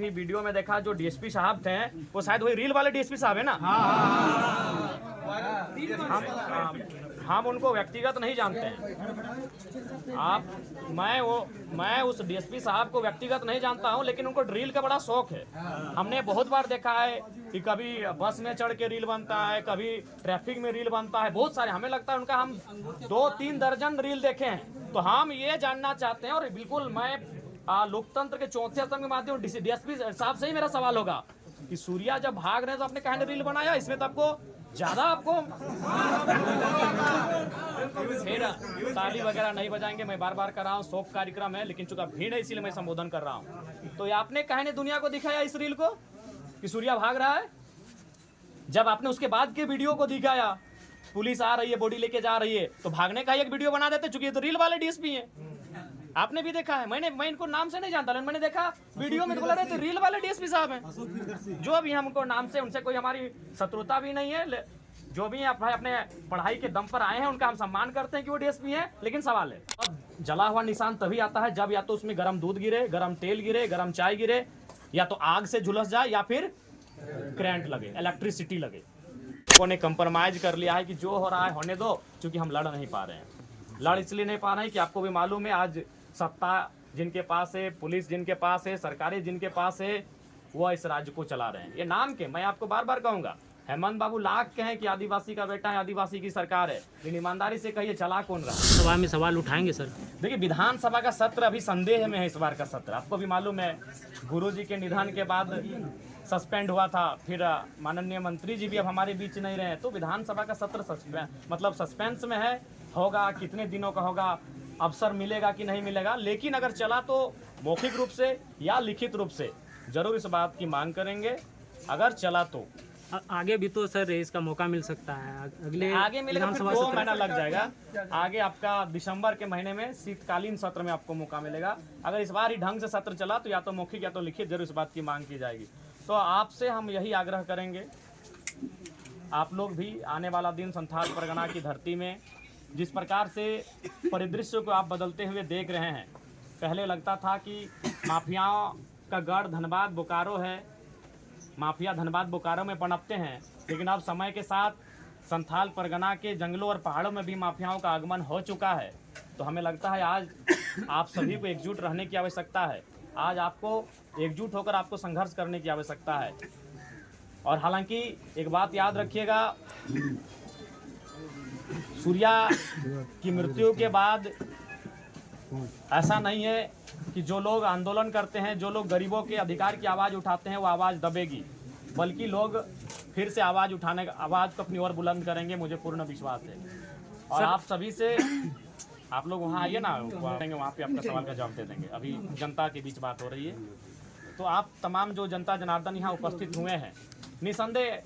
भी वीडियो में देखा जो डीएसपी साहब थे वो शायद वही रील वाले डीएसपी साहब है ना। हम उनको व्यक्तिगत नहीं जानते हैं। मैं उस डीएसपी साहब को व्यक्तिगत नहीं जानता हूं, लेकिन उनको रील का बड़ा शौक है। हमने बहुत बार देखा है कि कभी बस में चढ़ के रील बनता है, कभी ट्रैफिक में रील बनता है, बहुत सारे। हमें लगता है उनका हम 2-3 दर्जन रील देखे हैं। तो हम ये जानना चाहते हैं, और बिल्कुल मैं लोकतंत्र के चौथे स्तंभ के माध्यम डीएसपी साहब से ही मेरा सवाल होगा कि सूर्या जब भाग रहे हैं तो आपने कहा रील बनाया, इसमें तो आपको ज्यादा फिर ताली वगैरह नहीं बजाएंगे। मैं बार बार कर रहा हूँ, शोक कार्यक्रम है, लेकिन चूंकि भीड़ है इसीलिए मैं संबोधन कर रहा हूँ। तो आपने कहने दुनिया को दिखाया इस रील को कि सूर्या भाग रहा है। जब आपने उसके बाद के वीडियो को दिखाया, पुलिस आ रही है, बॉडी लेके जा रही है, तो भागने का एक वीडियो बना देते, चूंकि ये तो रील वाले डीएसपी हैं। आपने भी देखा है, मैं इनको नाम से नहीं जानता, लेकिन मैंने देखा वीडियो में बोला रहे थे रील वाले डीएसपी साहब हैं। जो भी हमको नाम से उनसे कोई हमारी शत्रुता भी नहीं है। जो भी भाई अपने पढ़ाई के दम पर आए हैं उनका हम सम्मान करते हैं कि वो डीएसपी हैं। लेकिन सवाल है, अब जला हुआ निशान तभी आता है जब या तो उसमें गर्म दूध गिरे, गर्म तेल गिरे, गर्म चाय गिरे, या तो आग से झुलस जाए, या फिर करंट लगे, इलेक्ट्रिसिटी लगे। लोगों ने कंप्रोमाइज कर लिया है कि जो हो रहा है होने दो, क्योंकि हम लड़ नहीं पा रहे हैं। लड़ इसलिए नहीं पा रहे हैं कि आपको भी मालूम है, आज सत्ता जिनके पास है, पुलिस जिनके पास है, सरकारें जिनके पास है, वो इस राज्य को चला रहे हैं। ये नाम के मैं आपको बार बार कहूंगा, हेमंत बाबू लाख कहें कि आदिवासी का बेटा है, आदिवासी की सरकार है, लेकिन ईमानदारी से कहिए चला कौन रहा। सभा में सवाल उठाएंगे सर। देखिए, विधानसभा का सत्र अभी संदेह में है। इस बार का सत्र आपको भी मालूम है, गुरुजी के निधन के बाद सस्पेंड हुआ था, फिर माननीय मंत्री जी भी अब हमारे बीच नहीं रहे, तो विधानसभा का सत्र सस्पेंस में है। होगा कितने दिनों का होगा, अवसर मिलेगा कि नहीं मिलेगा, लेकिन अगर चला तो मौखिक रूप से या लिखित रूप से जरूर इस बात की मांग करेंगे। अगर चला तो आगे भी तो सर इसका मौका मिल सकता है, अगले आगे मिलेगा, फिर 2 महीना लग जाएगा। आगे आपका दिसंबर के महीने में शीतकालीन सत्र में आपको मौका मिलेगा। अगर इस बार ही ढंग से सत्र चला तो या तो मौखिक या तो लिखित जरूर इस बात की मांग की जाएगी। तो आपसे हम यही आग्रह करेंगे, आप लोग भी आने वाला दिन संथाल परगना की धरती में जिस प्रकार से परिदृश्य को आप बदलते हुए देख रहे हैं, पहले लगता था कि माफियाओं का गढ़ धनबाद बोकारो है, माफिया धनबाद बोकारो में पनपते हैं, लेकिन अब समय के साथ संथाल परगना के जंगलों और पहाड़ों में भी माफियाओं का आगमन हो चुका है। तो हमें लगता है आज आप सभी को एकजुट रहने की आवश्यकता है। आज आपको एकजुट होकर आपको संघर्ष करने की आवश्यकता है। और हालांकि एक बात याद रखिएगा, सूर्या की मृत्यु के बाद ऐसा नहीं है कि जो लोग आंदोलन करते हैं, जो लोग गरीबों के अधिकार की आवाज़ उठाते हैं, वो आवाज़ दबेगी, बल्कि लोग फिर से आवाज़ उठाने का आवाज़ को अपनी ओर बुलंद करेंगे, मुझे पूर्ण विश्वास है। और आप सभी से, आप लोग वहाँ आइए ना, वहाँ पे आपका सवाल का जवाब दे देंगे। अभी जनता के बीच बात हो रही है, तो आप तमाम जो जनता जनार्दन यहाँ उपस्थित हुए हैं, निसंदेह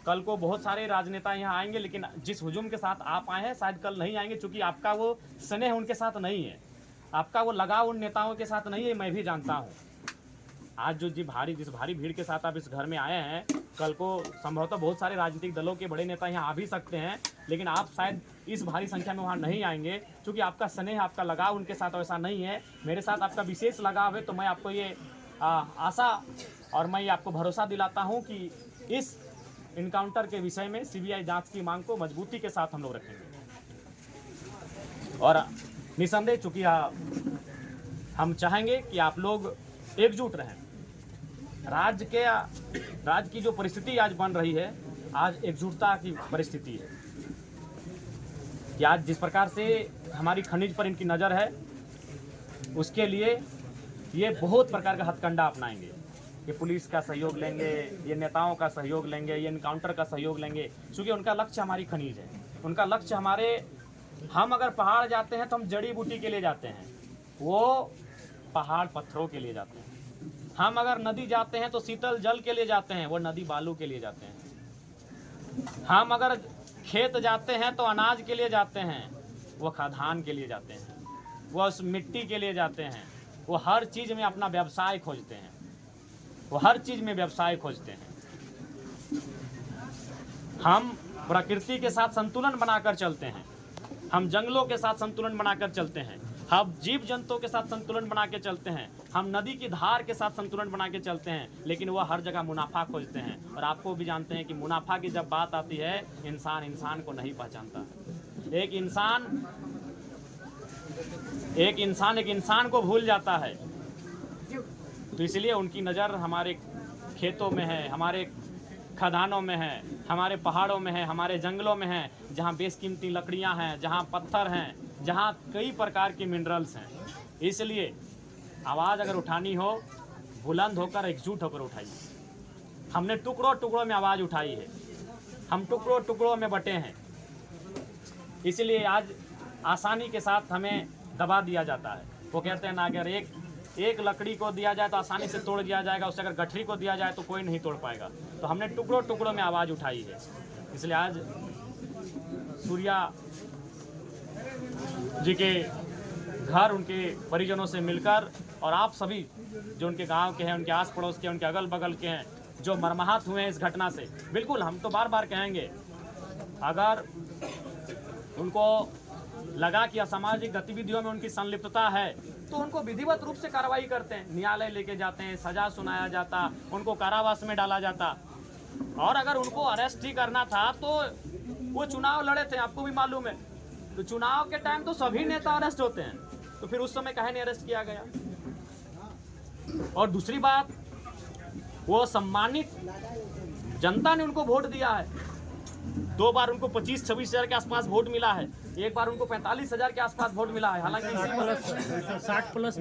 कल को बहुत सारे राजनेता यहाँ आएंगे, लेकिन जिस हुजूम के साथ आप आए हैं शायद कल नहीं आएंगे, क्योंकि आपका वो स्नेह उनके साथ नहीं है, आपका वो लगाव उन नेताओं के साथ नहीं है। मैं भी जानता हूँ आज जो जिस भारी भीड़ के साथ आप इस घर में आए हैं, कल को संभवतः बहुत सारे राजनीतिक दलों के बड़े नेता यहाँ आ भी सकते हैं, लेकिन आप शायद इस भारी संख्या में वहाँ नहीं आएंगे, क्योंकि आपका स्नेह, आपका लगाव उनके साथ वैसा नहीं है। मेरे साथ आपका विशेष लगाव है। तो मैं आपको ये आशा और मैं आपको भरोसा दिलाता हूँ कि इस इनकाउंटर के विषय में सीबीआई जांच की मांग को मजबूती के साथ हम लोग रखेंगे। और निसंदेह चूंकि हम चाहेंगे कि आप लोग एकजुट रहें। राज्य की जो परिस्थिति आज बन रही है, आज एकजुटता की परिस्थिति है कि आज जिस प्रकार से हमारी खनिज पर इनकी नज़र है, उसके लिए ये बहुत प्रकार का हथकंडा अपनाएंगे। ये पुलिस का सहयोग लेंगे, ये नेताओं का सहयोग लेंगे, ये इनकाउंटर का सहयोग लेंगे, क्योंकि उनका लक्ष्य हमारी खनिज है, उनका लक्ष्य हम अगर पहाड़ जाते हैं तो हम जड़ी बूटी के लिए जाते हैं, वो पहाड़ पत्थरों के लिए जाते हैं। हम अगर नदी जाते हैं तो शीतल जल के लिए जाते हैं, वो नदी बालू के लिए जाते हैं। हम अगर खेत जाते हैं तो अनाज के लिए जाते हैं, वो खाद्यान्न के लिए जाते हैं, वो उस मिट्टी के लिए जाते हैं, वो हर चीज़ में अपना व्यवसाय खोजते हैं, वो हर चीज़ में व्यवसाय खोजते हैं। हम प्रकृति के साथ संतुलन बनाकर चलते हैं, हम जंगलों के साथ संतुलन बनाकर चलते हैं, हम जीव जंतुओं के साथ संतुलन बना के चलते हैं, हम नदी की धार के साथ संतुलन बना के चलते हैं, लेकिन वह हर जगह मुनाफा खोजते हैं। और आपको भी जानते हैं कि मुनाफा की जब बात आती है, इंसान इंसान को नहीं पहचानता। एक इंसान को भूल जाता है। तो इसलिए उनकी नज़र हमारे खेतों में है, हमारे खदानों में है, हमारे पहाड़ों में है, हमारे जंगलों में है, जहाँ बेशकीमती लकड़ियाँ हैं, जहाँ पत्थर हैं, जहाँ कई प्रकार के मिनरल्स हैं। इसलिए आवाज़ अगर उठानी हो, बुलंद होकर एकजुट होकर उठाइए। हमने टुकड़ों टुकड़ों में आवाज़ उठाई है, हम टुकड़ों टुकड़ों में बटे हैं। इसलिए आज आसानी के साथ हमें दबा दिया जाता है। वो कहते हैं ना, अगर एक लकड़ी को दिया जाए तो आसानी से तोड़ दिया जाएगा, उससे अगर गठरी को दिया जाए तो कोई नहीं तोड़ पाएगा। तो हमने टुकड़ों टुकड़ों में आवाज़ उठाई है। इसलिए आज सूर्या जी के घर उनके परिजनों से मिलकर, और आप सभी जो उनके गांव के हैं, उनके आस पड़ोस के, उनके अगल बगल के हैं, जो मर्माहत हुए हैं इस घटना से, बिल्कुल हम तो बार बार कहेंगे, अगर उनको लगा कि असामाजिक गतिविधियों में उनकी संलिप्तता है तो उनको विधिवत रूप से कार्रवाई करते हैं, न्यायालय लेके जाते हैं, सजा सुनाया जाता, उनको कारावास में डाला जाता। और अगर उनको अरेस्ट ही करना था तो वो चुनाव लड़े थे, आपको भी मालूम है। तो चुनाव के टाइम तो सभी नेता अरेस्ट होते हैं, तो फिर उस समय काहे नहीं अरेस्ट किया गया। और दूसरी बात, वो सम्मानित जनता ने उनको वोट दिया है। 2 बार उनको 25-26 हज़ार के आसपास वोट मिला है, एक बार उनको 45,000 के आसपास वोट मिला है। हालांकि 60 प्लस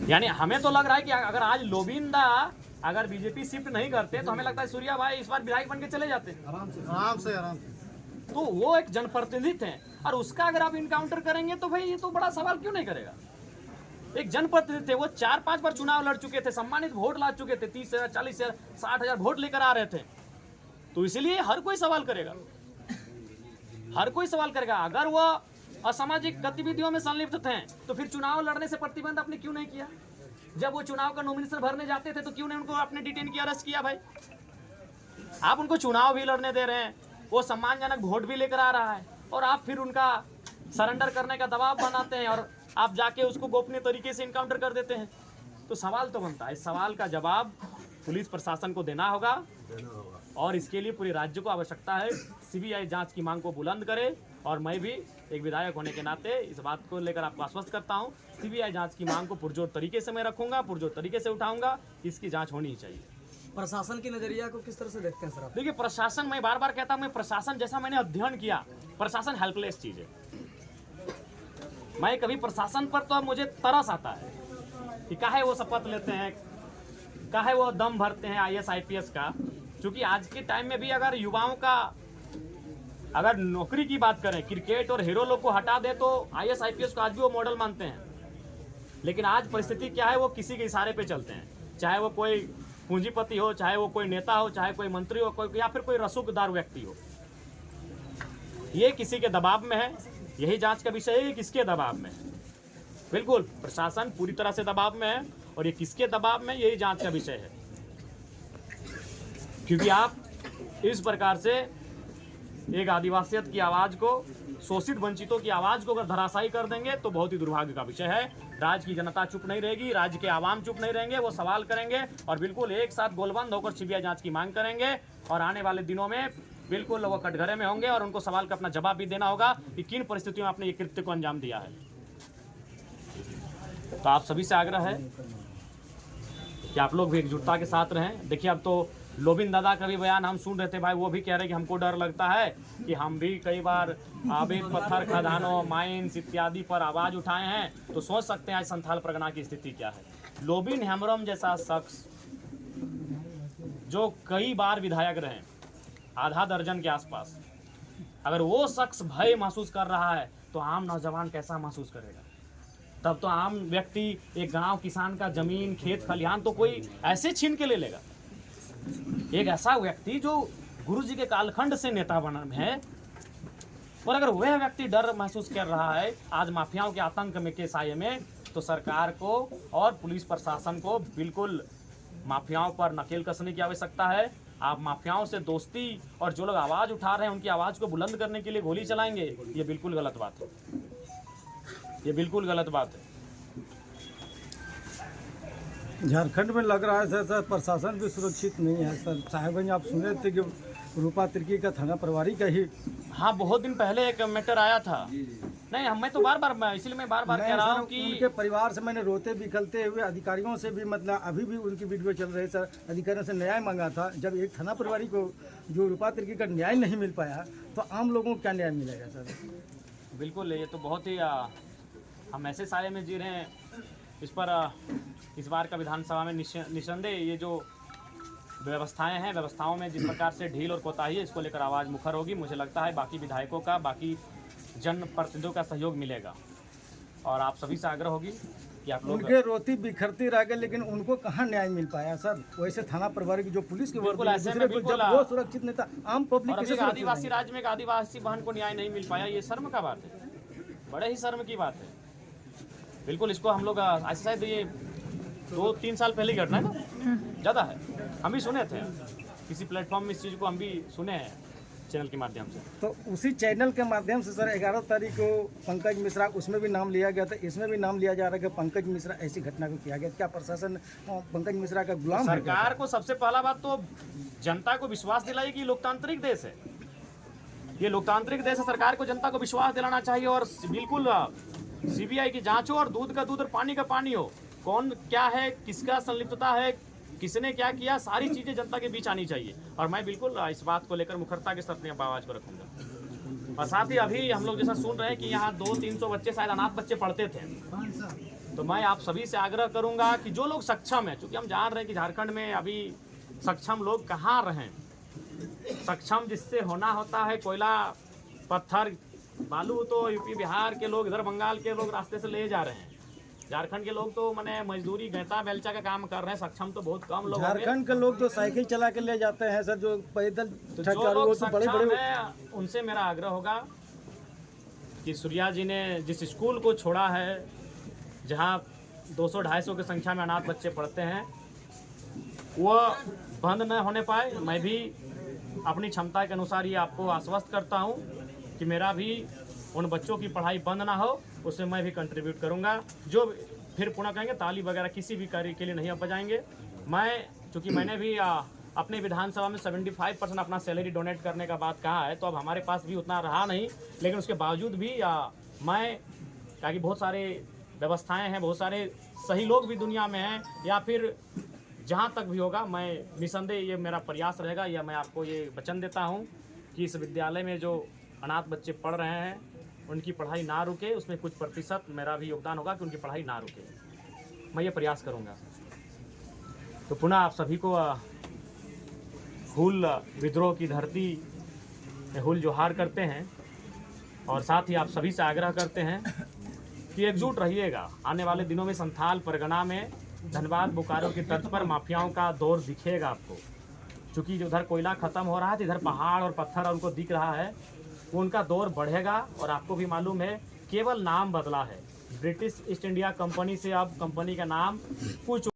यानी हमें तो लग रहा है कि अगर आज लोबिंदा अगर बीजेपी शिफ्ट नहीं करते तो हमें लगता है सूर्या भाई इस बार विधायक बन के चले जाते आराम से। तो वो एक जनप्रतिनिधि हैं, और उसका अगर आप इनकाउंटर करेंगे तो भाई ये तो बड़ा सवाल क्यों नहीं करेगा। एक जनप्रतिनिधि थे, वो 4-5 बार चुनाव लड़ चुके थे, सम्मानित वोट ला चुके थे, 30,000, 40,000, 60,000 वोट लेकर आ रहे थे। तो इसलिए हर कोई सवाल करेगा, हर कोई सवाल करेगा। अगर वो असामाजिक गतिविधियों में संलिप्त थे तो फिर चुनाव लड़ने से प्रतिबंध आपने क्यों नहीं किया। जब वो चुनाव का नॉमिनेशन भरने जाते थे तो क्यों नहीं उनको आपने डिटेन किया, अरेस्ट किया। भाई आप उनको चुनाव भी लड़ने दे रहे हैं, वो सम्मानजनक वोट भी लेकर आ रहा है, और आप फिर उनका सरेंडर करने का दबाव बनाते हैं और आप जाके उसको गोपनीय तरीके से इनकाउंटर कर देते हैं। तो सवाल तो बनता है, इस सवाल का जवाब पुलिस प्रशासन को देना होगा, और इसके लिए पूरे राज्य को आवश्यकता है सीबीआई जांच की मांग को बुलंद करे। और मैं भी एक विधायक होने के नाते इस बात को लेकर आपको आश्वस्त करता हूं, सीबीआई जांच की मांग को पुरजोर तरीके से मैं रखूंगा, पुरजोर तरीके से उठाऊंगा, इसकी जांच होनी ही चाहिए। प्रशासन की नजरिया को किस तरह से देखते हैं सर आप? देखिए प्रशासन, मैं बार बार कहता हूँ, मैं प्रशासन जैसा मैंने अध्ययन किया, प्रशासन हेल्पलेस चीज़ है। मैं कभी प्रशासन पर तो मुझे तरस आता है कि काहे वो शपथ लेते हैं, काहे वो दम भरते हैं IAS IPS का। क्योंकि आज के टाइम में भी अगर युवाओं का अगर नौकरी की बात करें, क्रिकेट और हीरो लोग को हटा दे तो IAS IPS को आज भी वो मॉडल मानते हैं। लेकिन आज परिस्थिति क्या है, वो किसी के इशारे पे चलते हैं, चाहे वो कोई पूंजीपति हो, चाहे वो कोई नेता हो, चाहे कोई मंत्री हो, कोई या फिर कोई रसूखदार व्यक्ति हो, ये किसी के दबाव में है। यही जांच का विषय है, ये किसके दबाव में है। बिल्कुल प्रशासन पूरी तरह से दबाव में है, और ये किसके दबाव में, यही जांच का विषय है। क्योंकि आप इस प्रकार से एक आदिवासियत की आवाज़ को, शोषित वंचितों की आवाज़ को अगर धराशायी कर देंगे तो बहुत ही दुर्भाग्य का विषय है। राज्य की जनता चुप नहीं रहेगी, राज्य के आवाम चुप नहीं रहेंगे, वो सवाल करेंगे और बिल्कुल एक साथ गोलबंद होकर सीबीआई जांच की मांग करेंगे। और आने वाले दिनों में बिल्कुल वो कटघरे में होंगे और उनको सवाल का अपना जवाब भी देना होगा कि किन परिस्थितियों में आपने ये कृत्य को अंजाम दिया है। तो आप सभी से आग्रह है कि आप लोग भी एकजुटता के साथ रहें। देखिए अब तो लोबिन दादा का भी बयान हम सुन रहे थे भाई, वो भी कह रहे कि हमको डर लगता है कि हम भी कई बार अवैध पत्थर खदानों, माइंस इत्यादि पर आवाज़ उठाए हैं। तो सोच सकते हैं आज संथाल परगना की स्थिति क्या है। लोबिन हेम्ब्रम जैसा शख्स जो कई बार विधायक रहे, आधा दर्जन के आसपास, अगर वो शख्स भय महसूस कर रहा है तो आम नौजवान कैसा महसूस करेगा। तब तो आम व्यक्ति एक गांव किसान का जमीन, खेत खलिहान तो कोई ऐसे छीन के ले लेगा। एक ऐसा व्यक्ति जो गुरु जी के कालखंड से नेता बना है, और अगर वह व्यक्ति डर महसूस कर रहा है आज माफियाओं के आतंक में के साये में, तो सरकार को और पुलिस प्रशासन को बिल्कुल माफियाओं पर नकेल कसने की आवश्यकता है। आप माफियाओं से दोस्ती और जो लोग आवाज़ उठा रहे हैं उनकी आवाज़ को बुलंद करने के लिए गोली चलाएंगे, ये बिल्कुल गलत बात है, ये बिल्कुल गलत बात है। झारखंड में लग रहा है सर प्रशासन भी सुरक्षित नहीं है सर। साहेबगंज आप सुने थे कि रूपा तिर्की का थाना प्रभारी का ही। हाँ, बहुत दिन पहले एक मैटर आया था। नहीं, मैं तो बार इसलिए मैं बार कह रहा हूँ कि उनके परिवार से मैंने रोते बिखलते हुए अधिकारियों से भी, मतलब अभी भी उनकी वीडियो चल रही है सर, अधिकारियों से न्याय मांगा था। जब एक थाना प्रभारी को जो रूपा तिर्की का न्याय नहीं मिल पाया तो आम लोगों को क्या न्याय मिलेगा सर? बिल्कुल, ये तो बहुत ही हम ऐसे साये में जी रहे हैं। इस पर इस बार का विधानसभा में निसंदेह ये जो व्यवस्थाएं हैं, व्यवस्थाओं में जिस प्रकार से ढील और कोताही है, इसको लेकर आवाज़ मुखर होगी। मुझे लगता है बाकी विधायकों का, बाकी जनप्रतिनिधियों का सहयोग मिलेगा और आप सभी से आग्रह होगी कि आप लोग उनके रोती बिखरती रह गए, लेकिन उनको कहाँ न्याय मिल पाया सर? वैसे थाना प्रभारी की जो पुलिस की बिल्कुल वर्दी है, ऐसे दूसरे में को बिल्कुल जब वो सुरक्षित नहीं था, आम पब्लिक और अभी कैसे एक सुरक्षित आदिवासी रहेंगे? राज्य में एक आदिवासी बहन को न्याय नहीं मिल पाया, ये शर्म का बात है, बड़े ही शर्म की बात है। बिल्कुल, इसको हम लोग ऐसे शायद ये 2-3 साल पहले घटना है ना, ज़्यादा है, हम भी सुने थे किसी प्लेटफॉर्म में, इस चीज़ को हम भी सुने हैं चैनल के माध्यम से। तो उसी चैनल के माध्यम से सर 11 तारीख को पंकज मिश्रा, उसमें भी नाम लिया गया था, इसमें भी नाम लिया जा रहा है कि पंकज मिश्रा ऐसी घटना को किया गया। क्या प्रशासन पंकज मिश्रा का गुलाम है क्या? सरकार को सबसे पहला बात तो जनता को विश्वास दिलाई कि लोकतांत्रिक देश है, ये लोकतांत्रिक देश है। सरकार को जनता को विश्वास दिलाना चाहिए और बिल्कुल सीबीआई की जांच हो और दूध का दूध और पानी का पानी हो। कौन क्या है, किसका संलिप्तता है, किसने क्या किया, सारी चीज़ें जनता के बीच आनी चाहिए। और मैं बिल्कुल इस बात को लेकर मुखरता के साथ अपनी आवाज़ को रखूंगा। और साथ ही अभी हम लोग जैसा सुन रहे हैं कि यहाँ 200-300 बच्चे, शायद अनाथ बच्चे पढ़ते थे, तो मैं आप सभी से आग्रह करूंगा कि जो लोग सक्षम हैं, क्योंकि हम जान रहे हैं कि झारखंड में अभी सक्षम लोग कहाँ रहें, सक्षम जिससे होना होता है, कोयला पत्थर बालू तो यूपी बिहार के लोग, इधर बंगाल के लोग रास्ते से ले जा रहे हैं। झारखंड के लोग तो मैंने मजदूरी गैता बेलचा का काम कर रहे हैं, सक्षम तो बहुत कम लोग होंगे। झारखंड के लोग तो साइकिल चला के ले जाते हैं सर, जो पैदल तो जो लोग सक्षम हैं उनसे मेरा आग्रह होगा कि सूर्या जी ने जिस स्कूल को छोड़ा है, जहां 200-250 की संख्या में अनाथ बच्चे पढ़ते हैं, वो बंद न होने पाए। मैं भी अपनी क्षमता के अनुसार ये आपको आश्वस्त करता हूं कि मेरा भी उन बच्चों की पढ़ाई बंद ना हो, उससे मैं भी कंट्रीब्यूट करूंगा। जो फिर पुनः कहेंगे ताली वगैरह किसी भी कार्य के लिए नहीं बजाएंगे। मैं चूँकि मैंने भी अपने विधानसभा में 75% अपना सैलरी डोनेट करने का बात कहा है, तो अब हमारे पास भी उतना रहा नहीं, लेकिन उसके बावजूद भी मैं, ताकि बहुत सारे व्यवस्थाएं हैं, बहुत सारे सही लोग भी दुनिया में हैं, या फिर जहाँ तक भी होगा, मैं निसंदेह ये मेरा प्रयास रहेगा, या मैं आपको ये वचन देता हूँ कि इस विद्यालय में जो अनाथ बच्चे पढ़ रहे हैं उनकी पढ़ाई ना रुके, उसमें कुछ प्रतिशत मेरा भी योगदान होगा कि उनकी पढ़ाई ना रुके। मैं ये प्रयास करूँगा। तो पुनः आप सभी को हुल विद्रोह की धरती में हुल जोहार करते हैं और साथ ही आप सभी से आग्रह करते हैं कि एकजुट रहिएगा। आने वाले दिनों में संथाल परगना में धनबाद बोकारो की तर्ज पर माफियाओं का दौर दिखेगा आपको, क्योंकि उधर कोयला खत्म हो रहा है, इधर पहाड़ और पत्थर उनको दिख रहा है, उनका दौर बढ़ेगा। और आपको भी मालूम है, केवल नाम बदला है, ब्रिटिश ईस्ट इंडिया कंपनी से अब कंपनी का नाम कुछ